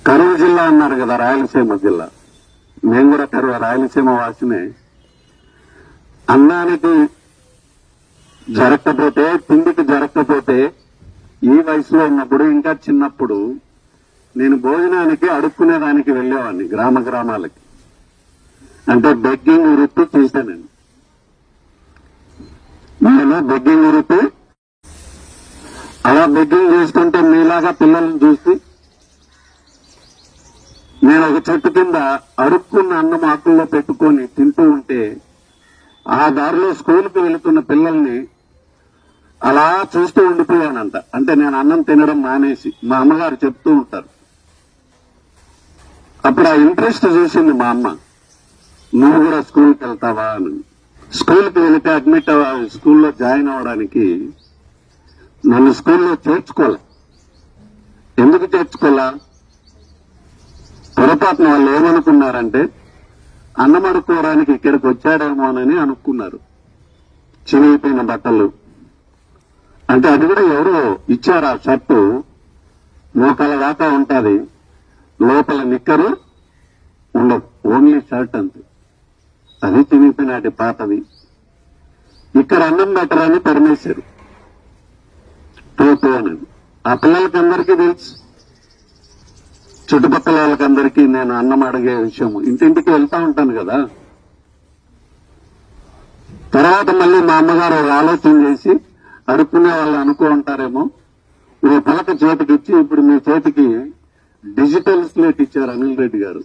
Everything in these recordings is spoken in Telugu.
కరువు జిల్లా అన్నారు కదా, రాయలసీమ జిల్లా. మేము కూడా రాయలసీమ వాసినే. అన్నానికి జరగకపోతే, తిండికి జరగకపోతే, ఈ వయసులో ఉన్నప్పుడు, ఇంకా చిన్నప్పుడు నేను భోజనానికి అడుక్కునేదానికి వెళ్ళేవాడిని గ్రామాలకి. అంటే బెగ్గింగ్ వృత్తి చేశానండి. నేను బెగ్గింగ్ వృత్తి అలా బెగ్గింగ్ చేస్తుంటే మీలాగా పిల్లల్ని చూసి నేను ఒక చెట్టు కింద అడుక్కున్న అన్నం ఆకుల్లో పెట్టుకొని తింటూ ఉంటే ఆ దారిలో స్కూల్కి వెళుతున్న పిల్లల్ని అలా చూస్తూ ఉండిపోయానంట. అంటే నేను అన్నం తినడం మానేసి, మా అమ్మగారు చెప్తూ ఉంటారు. అప్పుడు ఆ ఇంట్రెస్ట్ చూసింది మా అమ్మ, నువ్వు కూడా స్కూల్కి వెళ్తావా అని. స్కూల్కి వెళితే అడ్మిట్ స్కూల్లో జాయిన్ అవ్వడానికి నన్ను స్కూల్లో చేర్చుకోలే. ఎందుకు చేర్చుకోలే? పొరపాటున వాళ్ళు ఏమనుకున్నారంటే అన్నం అడుక్కోవడానికి ఇక్కడికి వచ్చాడేమోనని అనుకున్నారు. చినిగిపోయిన బట్టలు అంటే అది కూడా ఎవరో ఇచ్చారు. ఆ షర్టు మోకాల దాకా ఉంటుంది, లోపల నిక్కరు ఉండదు, ఓన్లీ షర్ట్ అంతే. అది చినిగిపోయినాటి పాతది. ఇక్కడ అన్నం పెట్టరని పరిమేశారు టోటో అని. ఆ పిల్లలకి అందరికీ తెలుసు, చుట్టుపక్కల వాళ్ళకందరికీ నేను అన్నం అడిగే విషయం. ఇంటింటికి వెళ్తా ఉంటాను కదా. తర్వాత మళ్ళీ మా అమ్మగారు ఆలోచన చేసి, అడుక్కునే వాళ్ళు అనుకో ఉంటారేమో, మీ పలక చేతికి ఇచ్చి, ఇప్పుడు మీ చేతికి డిజిటల్ స్లేట్ ఇచ్చారు అనిల్ రెడ్డి గారు.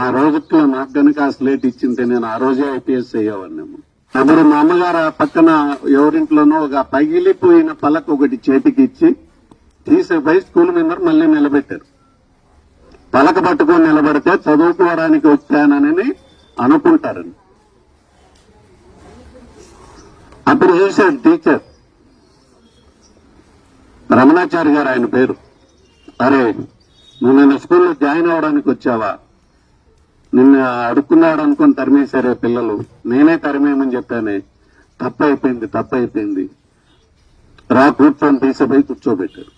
ఆ రోజుట్లో నాకు కనుక ఆ స్లేట్ ఇచ్చింటే నేను ఆ రోజే ఐపీఎస్ అయ్యేవాడినేమో. అప్పుడు మా అమ్మగారు ఆ పక్కన ఎవరింట్లోనో ఒక పగిలిపోయిన పలక ఒకటి చేతికి ఇచ్చి తీసేపోయి స్కూల్ మీద మళ్ళీ నిలబెట్టారు. పలక పట్టుకొని నిలబడితే చదువుకోవడానికి వచ్చానని అనుకుంటారని. అప్పుడు చూశాడు టీచర్ రమణాచారి గారు, ఆయన పేరు. అరే, నువ్వు నిన్న స్కూల్లో జాయిన్ అవడానికి వచ్చావా? నిన్న అడుక్కున్నాడు అనుకుని తరిమేశారే పిల్లలు, నేనే తరిమేయమని చెప్పానే. తప్పైపోయింది, రా కూర్చొని తీసిపోయి కూర్చోబెట్టారు.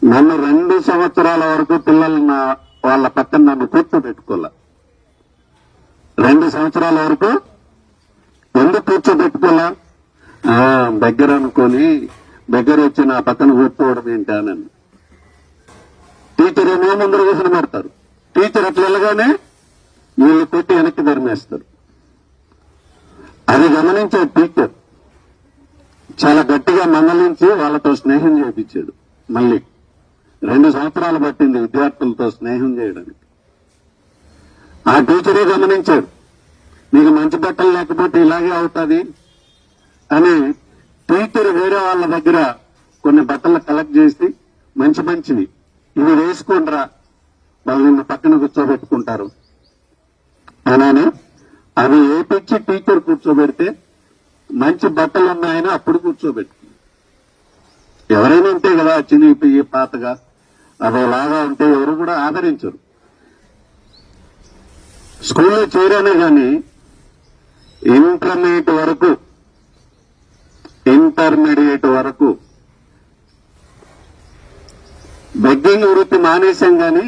నన్ను 2 సంవత్సరాల వరకు పిల్లలు వాళ్ళ పక్కన నన్ను కూర్చోబెట్టుకోలే. 2 సంవత్సరాల వరకు ఎందుకు కూర్చోబెట్టుకోలే? దగ్గర అనుకొని దగ్గర వచ్చి నా పక్కన కూర్చోవడం ఏంటానని. టీచర్ ఏమో ముందర కూర్చొని పెడతారు. టీచర్ అట్లా వెళ్ళగానే వీళ్ళు కొట్టి వెనక్కి ధర్మేస్తారు. అది గమనించే టీచర్ చాలా గట్టిగా మందలించి వాళ్ళతో స్నేహం చేయించాడు. మళ్ళీ 2 సంవత్సరాలు పట్టింది విద్యార్థులతో స్నేహం చేయడానికి. ఆ టీచరే గమనించాడు, మీకు మంచి బట్టలు లేకపోతే ఇలాగే అవుతుంది అని. టీచర్ వేరే వాళ్ళ దగ్గర కొన్ని బట్టలు కలెక్ట్ చేసి మంచివి ఇవి వేసుకుంటారా, వాళ్ళు నిన్న పక్కన కూర్చోబెట్టుకుంటారు అని అవి ఏపిచ్చి టీచర్ కూర్చోబెడితే మంచి బట్టలు ఉన్నాయని అప్పుడు కూర్చోబెట్టుకుంది. ఎవరైనా ఉంటే కదా చినిగిపోయి పాతగా అదేలాగా ఉంటే ఎవరు కూడా ఆదరించరు. స్కూల్లో చేరానే కానీ ఇంటర్మీడియట్ వరకు బెగ్గింగ్ వృత్తి మానేశాం. కానీ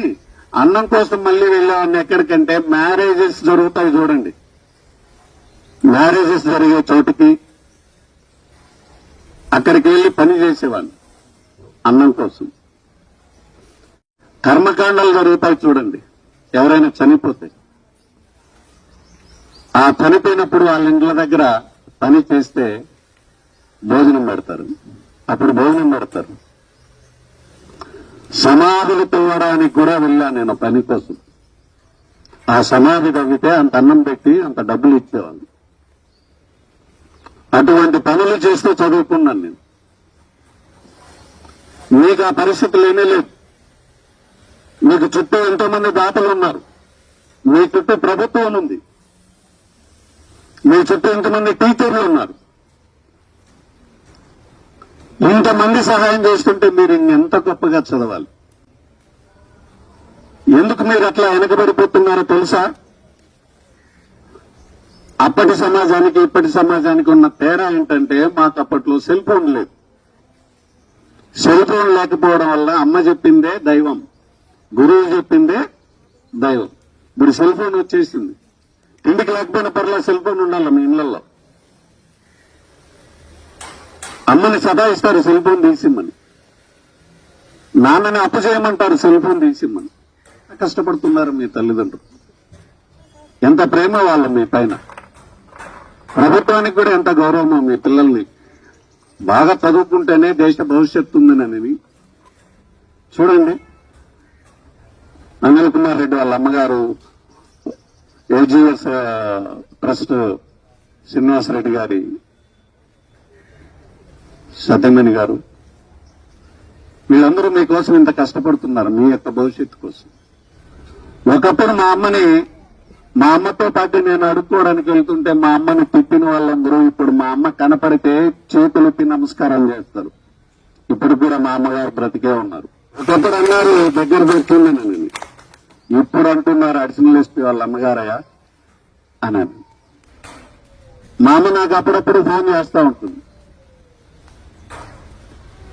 అన్నం కోసం మళ్ళీ వెళ్ళేవాడిని. ఎక్కడికంటే మ్యారేజెస్ జరుగుతాయి చూడండి, మ్యారేజెస్ జరిగే చోటుకి అక్కడికి వెళ్ళి పని చేసేవాడిని అన్నం కోసం. కర్మకాండాలు జరుగుతాయి చూడండి, ఎవరైనా చనిపోతే ఆ చనిపోయినప్పుడు వాళ్ళ ఇండ్ల దగ్గర పని చేస్తే భోజనం పెడతారు. అప్పుడు భోజనం పెడతారు. సమాధులు తవ్వడానికి కూడా వెళ్ళాను నేను పని కోసం. ఆ సమాధి తవ్వితే అంత అన్నం పెట్టి అంత డబ్బులు ఇచ్చేవాళ్ళు. అటువంటి పనులు చేస్తూ చదువుకున్నాను నేను. మీకు ఆ పరిస్థితి లేనే లేదు. మీకు చుట్టూ ఎంతో మంది దాతలు ఉన్నారు, మీ చుట్టూ ప్రభుత్వం ఉంది, మీ చుట్టూ ఎంతమంది టీచర్లు ఉన్నారు. ఇంతమంది సహాయం చేస్తుంటే మీరు ఇంకెంత గొప్పగా చదవాలి. ఎందుకు మీరు అట్లా వెనకబడిపోతున్నారో తెలుసా? అప్పటి సమాజానికి ఇప్పటి సమాజానికి ఉన్న తేడా ఏంటంటే, మాకు అప్పట్లో సెల్ ఫోన్ లేదు. సెల్ ఫోన్ లేకపోవడం వల్ల అమ్మ చెప్పిందే దైవం. గురువు చెప్పిందే దైవం. ఇప్పుడు సెల్ ఫోన్ వచ్చేసింది. ఇంటికి లేకపోయినా పర్లేదు సెల్ ఫోన్ ఉండాలి మీ ఇళ్లలో. అమ్మని సదాయిస్తారు సెల్ ఫోన్ తీసిమ్మని, నాన్నని అప్పు చేయమంటారు సెల్ ఫోన్ తీసిమ్మని. కష్టపడుతున్నారు మీ తల్లిదండ్రులు. ఎంత ప్రేమ వాళ్ళ మీ పైన. ప్రభుత్వానికి కూడా ఎంత గౌరవమో మీ పిల్లల్ని బాగా చదువుకుంటేనే దేశ భవిష్యత్తు ఉందని. చూడండి, అనిల్ కుమార్ రెడ్డి వాళ్ళ అమ్మగారు ఏజీఎస్ ట్రస్ట్ శ్రీనివాసరెడ్డి గారి సత్యమణి గారు, వీళ్ళందరూ మీకోసం ఇంత కష్టపడుతున్నారు, మీ యొక్క భవిష్యత్తు కోసం. ఒకప్పుడు మా అమ్మతో పాటు నేను అడుక్కోవడానికి వెళ్తుంటే మా అమ్మని తిట్టిన వాళ్ళందరూ ఇప్పుడు మా అమ్మ కనపడితే చేతులెత్తి నమస్కారం చేస్తారు. ఇప్పుడు కూడా మా అమ్మగారు బ్రతికే ఉన్నారు. ఒకప్పుడు అన్నారు దగ్గర పెట్టుకున్నానని, ఇప్పుడు అంటున్నారు అడిషనల్ ఎస్పీ వాళ్ళ అమ్మగారయ్యా అని. మా అమ్మ నాకు అప్పుడప్పుడు ఫోన్ చేస్తా ఉంటుంది.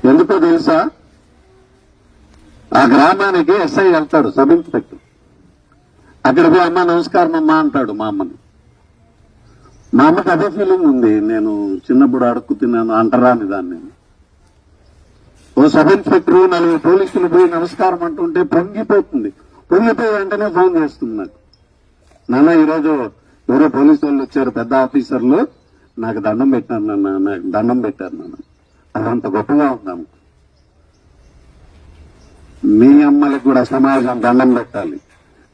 ఎందుకో తెలుసా, ఆ గ్రామానికి ఎస్ఐ వెళ్తాడు, సబ్ ఇన్స్పెక్టర్. అక్కడ పోయి అమ్మ నమస్కారం అమ్మా అంటాడు మా అమ్మని. మా అమ్మకి అదే ఫీలింగ్ ఉంది, నేను చిన్నప్పుడు అడుక్కు తిన్నాను అంటరాని దాన్ని. ఓ సబ్ ఇన్స్పెక్టర్ 4 పోలీసులు పోయి నమస్కారం అంటుంటే పొంగిపోతుంది. పొంగిపోయి వెంటనే ఫోన్ చేస్తుంది నాకు, నాన్న ఈరోజు ఎవరో పోలీసు వాళ్ళు వచ్చారు, పెద్ద ఆఫీసర్లు, నాకు దండం పెట్టారు నాన్న, నాకు దండం పెట్టారు నాన్న. అదంత గొప్పగా ఉందాము. మీ అమ్మలకు కూడా సమాజం దండం పెట్టాలి,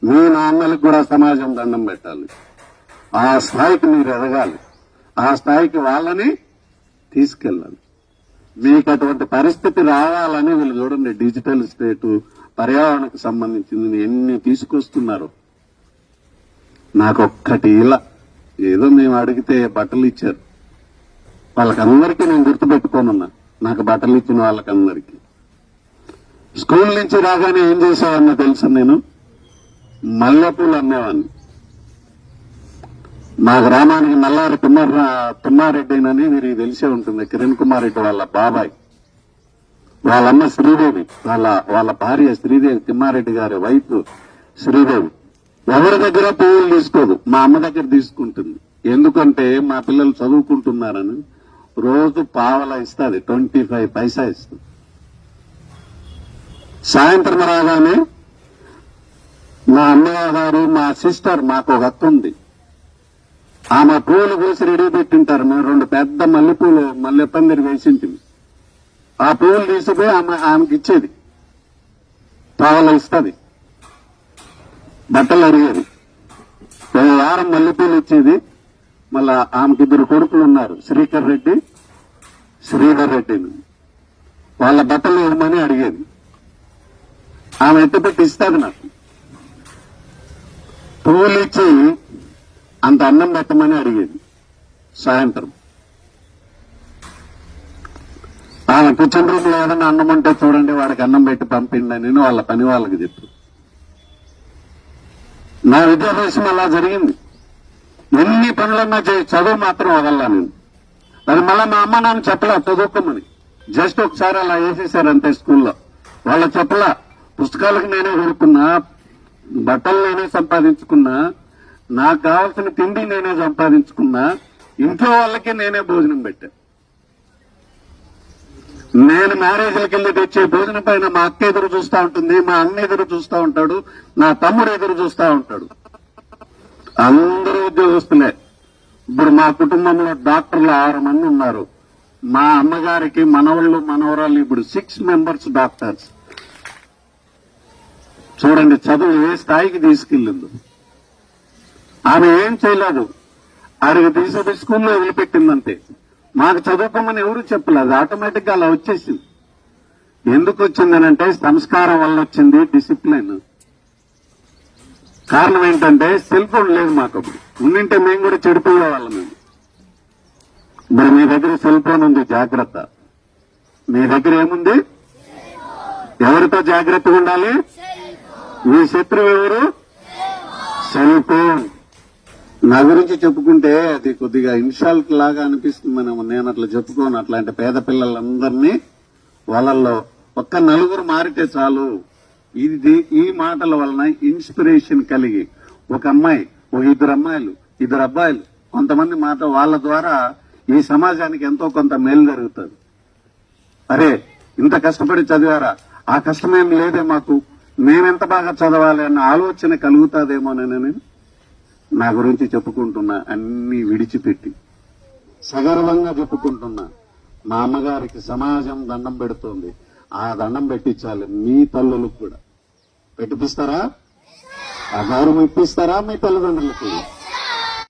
మీ నాన్నలకు కూడా సమాజం దండం పెట్టాలి. ఆ స్థాయికి మీరు ఎదగాలి, ఆ స్థాయికి వాళ్ళని తీసుకెళ్ళాలి. మీకు అటువంటి పరిస్థితి రావాలని వీళ్ళు చూడండి, డిజిటల్ స్టేటు, పర్యావరణకు సంబంధించింది ఎన్ని తీసుకొస్తున్నారు. నాకొక్కటి ఇలా ఏదో మేము అడిగితే బట్టలు ఇచ్చారు, వాళ్ళకందరికీ నేను గుర్తుపెట్టుకోనున్నా, నాకు బట్టలు ఇచ్చిన వాళ్ళకందరికీ. స్కూల్ నుంచి రాగానే ఏం చేసేవాడినో తెలుసా, నేను మల్లెపూలు అమ్మేవాడిని. మా గ్రామానికి నల్లారి తుమ్మారెడ్డినని మీరు తెలిసే ఉంటుంది, కిరణ్ కుమార్ రెడ్డి వాళ్ళ బాబాయ్, వాళ్ళమ్మ శ్రీదేవి, వాళ్ళ భార్య శ్రీదేవి, తిమ్మారెడ్డి గారి వైఫ్ శ్రీదేవి. ఎవరి దగ్గర పువ్వులు తీసుకోదు, మా అమ్మ దగ్గర తీసుకుంటుంది. ఎందుకంటే మా పిల్లలు చదువుకుంటున్నారని. రోజు పావలా ఇస్తుంది, 25 పైసా ఇస్తుంది. సాయంత్రం రాగానే మా అన్నయ్య గారు, మా సిస్టర్, మాకు ఒక అక్క ఉంది, ఆమె పూలు కోసి రెడీ పెట్టింటారు. మేము 2 పెద్ద మల్లెపందిరి వేసింటివి. ఆ పువ్వులు తీసిపోయి ఆమెకి ఇచ్చేది, పావలా ఇస్తుంది. బట్టలు అడిగేది, 1 వారం మల్లెపూలు ఇచ్చేది. మళ్ళా ఆమెకి 2 కొడుకులు ఉన్నారు, శ్రీకర్ రెడ్డి, శ్రీధర్ రెడ్డిని. వాళ్ళ బట్టలు ఇవ్వమని అడిగేది. ఆమె ఎత్తుపెట్టి ఇస్తుంది నాకు. పువ్వులు ఇచ్చి అంత అన్నం పెట్టమని అడిగేది. సాయంత్రం ఆమె కిచెన్ రూమ్ లో ఏదైనా అన్నం ఉంటే చూడండి, వాడికి అన్నం పెట్టి పంపిండి నేను వాళ్ళ పని వాళ్ళకి చెప్పు. నా విద్యాభ్యాసం అలా జరిగింది. ఎన్ని పనులన్నా చదువు మాత్రం వదల్లా నేను. అది మళ్ళీ మా అమ్మ నాన్న చెప్పలా చదువుకోమని, జస్ట్ ఒకసారి అలా వేసేసారంతే. స్కూల్లో వాళ్ళ చెప్పలా. పుస్తకాలకు నేనే కొనుక్కున్నా, బట్టలు నేనే సంపాదించుకున్నా, నాకు కావాల్సిన తిండి నేనే సంపాదించుకున్నా, ఇంట్లో వాళ్ళకి నేనే భోజనం పెట్టా. నేను మ్యారేజ్లకి వెళ్ళి తెచ్చే భోజనం పైన మా అక్క ఎదురు చూస్తూ ఉంటుంది, మా అన్న ఎదురు చూస్తూ ఉంటాడు, నా తమ్ముడు ఎదురు చూస్తూ ఉంటాడు. అందరూ ఉద్యోగస్తులే. ఇప్పుడు మా కుటుంబంలో డాక్టర్లు 6 మంది ఉన్నారు. మా అమ్మగారికి మనవళ్ళు మనవరాళ్ళు ఇప్పుడు 6 మెంబర్స్ డాక్టర్స్. చూడండి చదువు ఏ స్థాయికి తీసుకెళ్ళిందో. ఆమె ఏం చేయలేదు, ఆడికి తీసుకుపోయి స్కూల్లో వదిలిపెట్టిందంతే. మాకు చదువుకోమని ఎవరు చెప్పలేదు, ఆటోమేటిక్ గా అలా వచ్చేసింది. ఎందుకు వచ్చిందనంటే సంస్కారం వల్ల వచ్చింది, డిసిప్లిన్. కారణం ఏంటంటే సెల్ ఫోన్ లేదు మాకు. అప్పుడు ఉండింటే మేము కూడా చెడిపోయే వాళ్ళం. మేము ఇప్పుడు మీ దగ్గర సెల్ ఫోన్ ఉంది, జాగ్రత్త. మీ దగ్గర ఏముంది? ఎవరితో జాగ్రత్తగా ఉండాలి? మీ శత్రువు ఎవరు? Cell phone. నా గురించి చెప్పుకుంటే అది కొద్దిగా ఇన్షాల్ట్ లాగా అనిపిస్తుంది. నేను అట్లా చెప్పుకోను. అట్లాంటి పేద పిల్లలందరినీ వాళ్ళల్లో ఒక్క 4 మారితే చాలు, ఈ మాటల వలన ఇన్స్పిరేషన్ కలిగి ఒక అమ్మాయి, ఒక ఇద్దరు అమ్మాయిలు, ఇద్దరు అబ్బాయిలు, కొంతమంది మాట వాళ్ళ ద్వారా ఈ సమాజానికి ఎంతో కొంత మేలు జరుగుతుంది. అరే ఇంత కష్టపడి చదివారా, ఆ కష్టమేం లేదే మాకు, మేమెంత బాగా చదవాలి అన్న ఆలోచన కలుగుతాదేమోనని నా గురించి చెప్పుకుంటున్నా. అన్ని విడిచిపెట్టి సగర్వంగా చెప్పుకుంటున్నా. మా అమ్మగారికి సమాజం దండం పెడుతోంది. ఆ దండం పెట్టించాలి మీ తల్లులకు కూడా. పెట్టిపిస్తారా? ఆ గౌరవం ఇప్పిస్తారా మీ తల్లిదండ్రులకు?